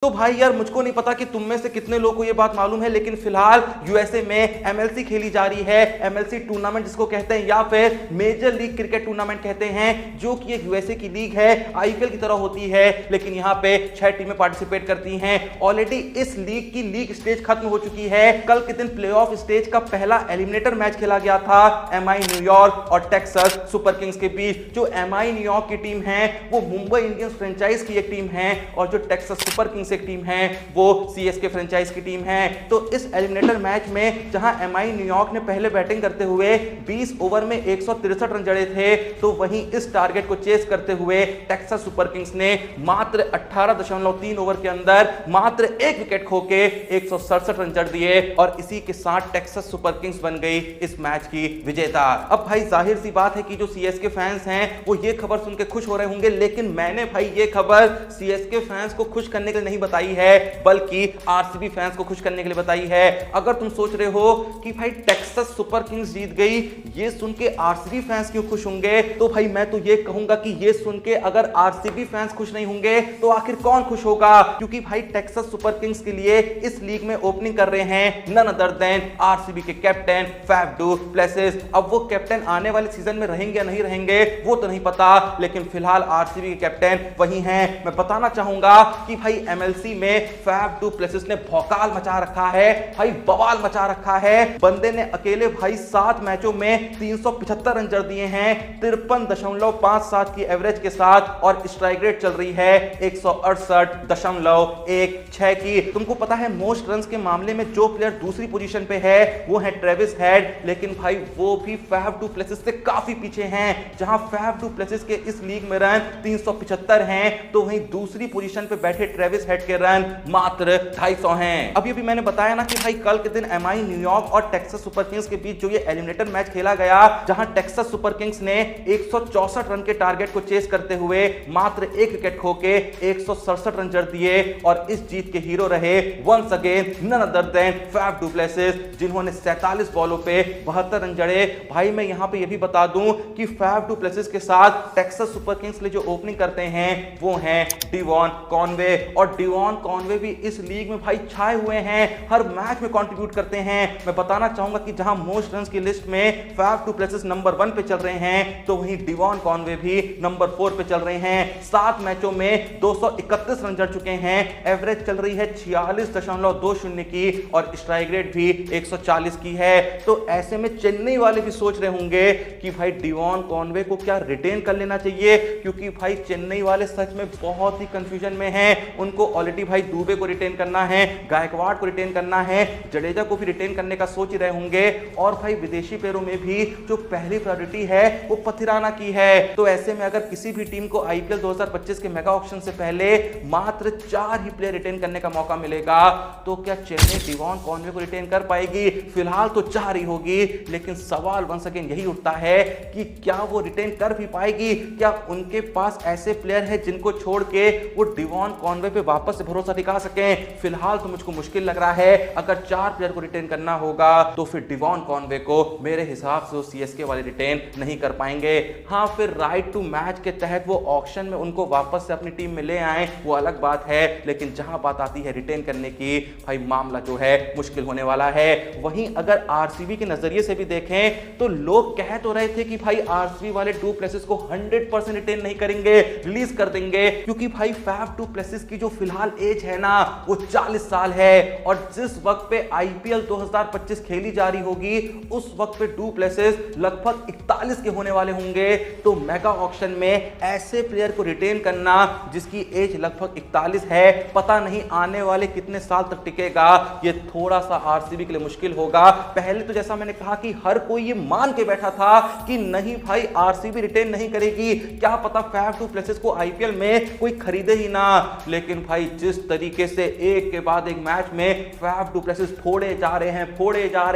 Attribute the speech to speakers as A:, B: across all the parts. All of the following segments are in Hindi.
A: तो भाई यार मुझको नहीं पता कि तुम में से कितने लोगों को ये बात मालूम है, लेकिन फिलहाल यूएसए में एमएलसी खेली जा रही है। एमएलसी टूर्नामेंट जिसको कहते हैं या फिर मेजर लीग क्रिकेट टूर्नामेंट कहते हैं, जो कि एक यूएसए की लीग है, आईपीएल की तरह होती है, लेकिन यहाँ पे 6 टीमें पार्टिसिपेट करती हैं। ऑलरेडी इस लीग की लीग स्टेज खत्म हो चुकी है। कल के दिन प्लेऑफ स्टेज का पहला एलिमिनेटर मैच खेला गया था एमआई न्यूयॉर्क और टेक्सास सुपर किंग्स के बीच। जो एमआई न्यूयॉर्क की टीम है वो मुंबई इंडियंस फ्रेंचाइज की एक टीम है, और जो टेक्सास सुपर किंग्स एक टीम है वो सीएसके फ्रेंचाइज की टीम है। तो इस एलिमिनेटर मैच में जहां एमआई न्यूयॉर्क ने पहले बैटिंग करते हुए 20 ओवर में 163 रन जड़े थे, तो वहीं इस टारगेट को चेस करते हुए टेक्सास सुपर किंग्स ने मात्र 18.3 ओवर के अंदर मात्र एक विकेट खोके 167 रन जड़ दिए, और इसी के साथ टेक्सास सुपर किंग्स बन गई इस मैच की विजेता। अब भाई जाहिर सी बात है कि जो सीएसके फैंस हैं वो ये खबर सुन के खुश हो रहे होंगे, लेकिन मैंने भाई ये खबर सीएसके फैंस को खुश करने के लिए नहीं बताई है, बल्कि आरसीबी फैंस को खुश करने के लिए बताई है। अगर तुम सोच रहे हो कि भाई टेक्सास सुपर किंग्स जीत गई, ये सुन के आरसीबी फैंस क्यों खुश होंगे, तो भाई मैं तो ये कहूंगा कि ये सुन के अगर आरसीबी फैंस खुश नहीं होंगे तो आखिर कौन खुश होगा। क्योंकि भाई टेक्सास सुपर किंग्स के लिए इस लीग में ओपनिंग कर रहे हैं नन अदर देन आरसीबी के कैप्टन फैफ डू प्लेसिस। अब वो कैप्टन आने वाले सीजन में रहेंगे या नहीं रहेंगे वो तो नहीं पता, लेकिन फिलहाल आरसीबी के कैप्टन वही हैं। मैं बताना चाहूंगा कि भाई एमएलसी में फैफ डू प्लेसिस ने भौकाल मचा रखा है, भाई बवाल मचा रखा है। बंदे ने अकेले भाई 7 मैचों में 375 रन जड़ दिए हैं 53.57 की एवरेज के साथ, और स्ट्राइक रेट चल रही है 168.16 की। तुमको पता है मोस्ट रन्स के मामले में जो प्लेयर दूसरी पोजीशन पे है वो है ट्रेविस हेड, लेकिन भाई वो भी फैफ डू प्लेसिस से काफी पीछे हैं। जहां फैफ डू प्लेसिस के इस लीग में रन 375 हैं, तो वहीं दूसरी पोजीशन पे बैठे ट्रेविस हेड के रन मात्र 250 हैं। अभी अभी मैंने बताया ना कि भाई कल के दिन एमआई न्यूयॉर्क और टेक्सास सुपर किंग्स के बीच जो ये एलिमिनेटर मैच खेला गया, जहां टेक्सास सुपर किंग्स ने 164 रन के टारगेट को चेस करते हुए मात्र एक विकेट खोके 167 रन जड़ दिए, और इस जीत के हीरो रहे once again none other than Faf du Plessis, जिन्होंने 47 बॉलों पे 72 रन जड़े। भाई मैं यहां पे ये भी बता दूं कि फैफ डू प्लेसिस के साथ टेक्सास सुपर किंग्स लिए जो ओपनिंग करते हैं वो हैं डिवॉन कॉनवे, और डिवॉन कॉनवे भी इस लीग में भाई छाए हुए हैं, हर मैच में कंट्रीब्यूट करते हैं। मैं बताना चाहूंगा कि जहां मोस्ट रन्स की लिस्ट में फैफ डू प्लेसिस नंबर 1 पे चल रहे हैं, तो वहीं डिवॉन कॉनवे भी नंबर 4 पे चल रहे हैं। 7 मैचों में 231 रन जड़ चुके हैं, एवरेज चल रही है 46.20 की, और स्ट्राइक रेट भी 140 की है। तो ऐसे में चेन्नई वाले भी सोच रहे होंगे कि भाई डिवॉन कॉनवे को क्या रिटेन कर लेना चाहिए, क्योंकि भाई चेन्नई वाले सच में बहुत ही कंफ्यूजन में हैं। उनको ऑलरेडी भाई दुबे को रिटेन करना है, गायकवाड़ को रिटेन करना है, जडेजा को भी रिटेन करने का सोच ही रहे होंगे, और भाई विदेशी प्लेयरों में भी जो पहली प्रायोरिटी है वो पथिराना की है। तो ऐसे में अगर किसी भी टीम को आईपीएल 2025 के मेगा ऑक्शन से पहले मात्र 4 ही प्लेयर रिटेन करने का मौका मिलेगा, तो क्या चेन्नई डिवॉन कॉनवे को रिटेन कर पाएगी? फिलहाल तो 4 ही होगी, लेकिन सवाल वंस अगेन यही उठता है कि क्या वो रिटेन कर भी पाएगी? क्या उनके पास ऐसे प्लेयर है जिनको छोड़ के वो डिवॉन कॉनवे पे वापस से भरोसा दिखा सकें? फिलहाल तो मुझको मुश्किल लग रहा है। अगर 4 प्लेयर को रिटेन करना होगा तो फिर डिवॉन कॉनवे को मेरे हिसाब से सीएसके वाले रिटेन नहीं कर पाएंगे। हाँ, फिर राइट टू मैच के तहत वो ऑक्शन में उनको वापस से अपनी टीम में ले आए, वो अलग बात है, लेकिन जहां बात आती है रिटेन करने की, भाई मामला जो है मुश्किल होने वाला है। वहीं अगर आरसीबी के नजरिए से भी देखें तो लोग कह तो रहे थे कि भाई आरसीबी वाले डू प्लेसिस को 100% रिटेन नहीं करेंगे, रिलीज कर देंगे, क्योंकि भाई फैफ डू प्लेसिस की जो फिलहाल एज है ना वो 40 साल है, और जिस वक्त पे आईपीएल 2025 खेली जा रही होगी उस वक्त पे डू प्लेसिस लगभग 41 के होने वाले होंगे। तो मेगा ऑक्शन में ऐसे प्लेयर को रिटेन करना जिसकी एज लगभग 41 है, पता नहीं आने वाले कितने साल तक टिकेगा, ये थोड़ा सा आरसीबी के लिए मुश्किल होगा। पहले तो जैसा मैंने कहा कि हर कोई ये मान के बैठा था कि नहीं भाई आरसीबी रिटेन नहीं करेगी, क्या पता फैफ डू प्लेसिस को आईपीएल में कोई खरीदे ही ना। लेकिन भाई जिस तरीके से एक के बाद एक मैच में फैफ डू प्लेसिस फोड़े जा रहे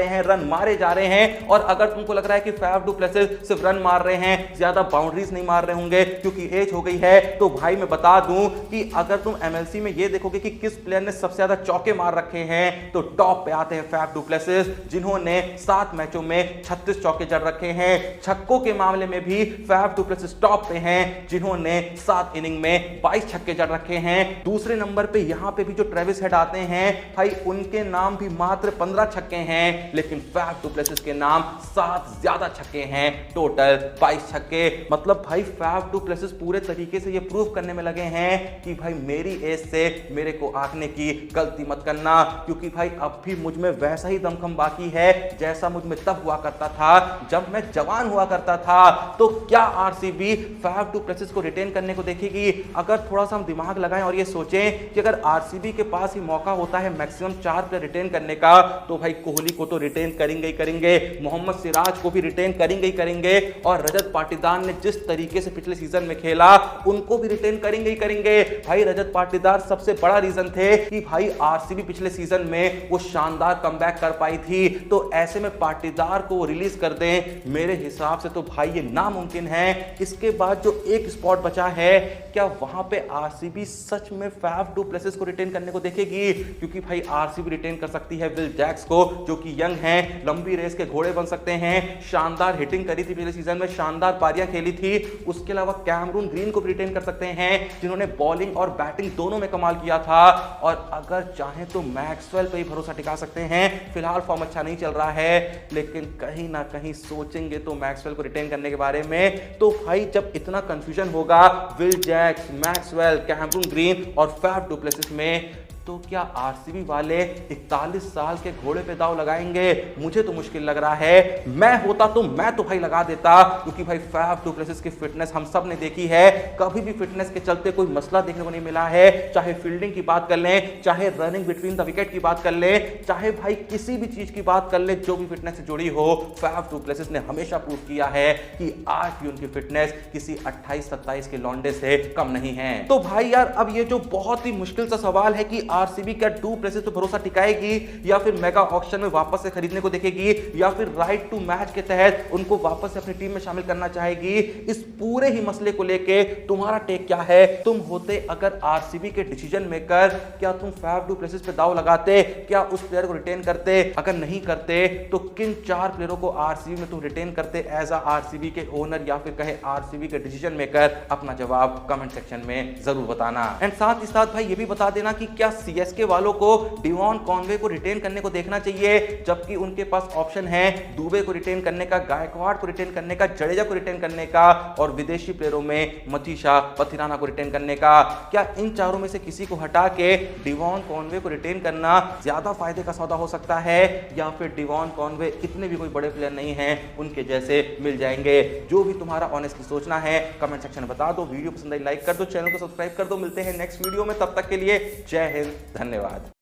A: हैं, रन मारे जा रहे हैं, और अगर तुमको लग रहा है कि फैफ डू प्लेसिस सिर्फ रन मार रहे हैं, ज्यादा बाउंड्रीज नहीं मार रहे होंगे क्योंकि एज हो गई है, तो भाई मैं बता दूं कि अगर तुम एमएलसी में ये देखोगे कि किस प्लेयर ने सबसे ज्यादा चौके मार रखे हैं, तो टॉप पे आते हैं फैफ डू प्लेसिस, जिन्होंने 7 मैचों में 36 चौके जड़ रखे हैं। छक्कों के मामले में भी फैफ डू प्लेसिस टॉप पे हैं, जिन्होंने 7 इनिंग में 22 छक्के जड़ रखे हैं। दूसरे दूसरे नंबर पे यहां पे भी जो ट्रेविस हेड आते हैं भाई, उनके नाम भी मात्र 15 छक्के हैं, लेकिन फैफ डू प्लेसिस के नाम 7 ज्यादा छक्के हैं, टोटल 22 छक्के। मतलब भाई फैफ डू प्लेसिस पूरे तरीके से ये प्रूव करने में लगे हैं कि भाई मेरी एज से मेरे को आंकने की गलती मत करना, क्योंकि भाई अब भी मुझ में वैसा ही दमखम बाकी है जैसा मुझ में तब हुआ करता था जब मैं जवान हुआ करता था। तो क्या आरसीबी फैफ डू प्लेसिस को रिटेन करने को देखेगी? अगर थोड़ा सा हम दिमाग लगाएं और ये सोचें कि अगर आरसीबी के पास ही मौका होता है मैक्सिमम 4 प्लेयर रिटेन करने का, तो भाई कोहली को तो रिटेन करेंगे ही करेंगे, मोहम्मद सिराज को भी रिटेन करेंगे ही करेंगे, और रजत पाटीदार ने जिस तरीके से पिछले सीजन में खेला उनको भी रिटेन करेंगे ही करेंगे। भाई रजत पाटीदार सबसे बड़ा रीजन थे कि भाई आरसीबी पिछले सीजन में वो शानदार कमबैक कर पाई थी, तो ऐसे में पाटीदार को रिलीज कर दें, मेरे हिसाब से तो भाई ये नामुमकिन है। इसके बाद जो एक स्पॉट बचा है, क्या वहां पे आरसीबी सच में फैफ डू प्लेसिस को रिटेन करने को देखेगी? क्योंकि भाई आरसीबी रिटेन कर सकती है विल जैक्स को, जो कि यंग हैं, लंबी रेस के घोड़े बन सकते हैं, शानदार हिटिंग करी थी पिछले सीजन में, शानदार पारियां खेली थी। उसके अलावा कैमरून ग्रीन को भी रिटेन कर सकते हैं, जिन्होंने बॉलिंग और बैटिंग दोनों में कमाल किया था, और अगर चाहें तो मैक्सवेल पे ही भरोसा टिका सकते हैं। फिलहाल फॉर्म अच्छा नहीं चल रहा है, लेकिन कहीं ना कहीं सोचेंगे तो मैक्सवेल को रिटेन करने के बारे में, तो भाई जब इतना कंफ्यूजन होगा Will Jacks, Maxwell, Cameron Green और फैफ डू प्लेसिस में, तो क्या आरसीबी वाले 41 साल के घोड़े पे दांव लगाएंगे? मुझे तो मुश्किल लग रहा है। मैं होता तो मैं तो भाई लगा देता, क्योंकि भाई फैफ डू प्लेसिस की फिटनेस हम सब ने देखी है, कभी भी फिटनेस के चलते कोई मसला देखने को नहीं मिला है। चाहे फील्डिंग की बात कर लें, चाहे रनिंग बिटवीन द विकेट की बात कर लें, चाहे भाई किसी भी चीज की बात कर लें जो भी फिटनेस से जुड़ी हो, फैफ डू प्लेसिस ने हमेशा प्रूव किया है कि आज भी उनकी फिटनेस किसी 28-27 के लौंडे से कम नहीं है। तो भाई यार, अब ये जो बहुत ही मुश्किल सा सवाल है कि आरसीबी क्या डू प्लेसिस पे भरोसा टिकाएगी, या फिर मेगा ऑक्शन में वापस से खरीदने को देखेगी, या फिर राइट टू मैच के तहत उनको वापस से अपनी टीम में शामिल करना चाहेगी? इस पूरे ही मसले को लेके तुम्हारा टेक क्या है? तुम होते अगर आरसीबी के डिसीजन मेकर, क्या तुम फैफ डू प्लेसिस पे दांव लगाते? क्या उस प्लेयर को रिटेन करते? अगर नहीं करते तो किन 4 प्लेयरों को आरसीबी में तुम रिटेन करते एज अ आरसीबी के ओनर, या फिर कहे आरसीबी के डिसीजन मेकर? अपना जवाब कमेंट सेक्शन में जरूर बताना। एंड साथ ही साथ भाई ये भी बता देना कि क्या सीएसके वालों को डिवॉन कॉनवे को रिटेन करने को देखना चाहिए, जबकि उनके पास ऑप्शन है दुबे को रिटेन करने का, गायकवाड़ को रिटेन करने का, जडेजा को रिटेन करने का, और विदेशी प्लेयरों में मतीशा पथिराना को रिटेन करने का। क्या इन चारों में से किसी को हटा के डिवॉन कॉनवे को रिटेन करना ज्यादा फायदे का सौदा हो सकता है, या फिर डिवॉन कॉनवे इतने भी कोई बड़े प्लेयर नहीं है, उनके जैसे मिल जाएंगे? जो भी तुम्हारा ऑनेस्टली सोचना है कमेंट सेक्शन में बता दो। वीडियो पसंद आई लाइक कर दो, चैनल को सब्सक्राइब कर दो। मिलते हैं नेक्स्ट वीडियो में, तब तक के लिए जय हिंद, धन्यवाद।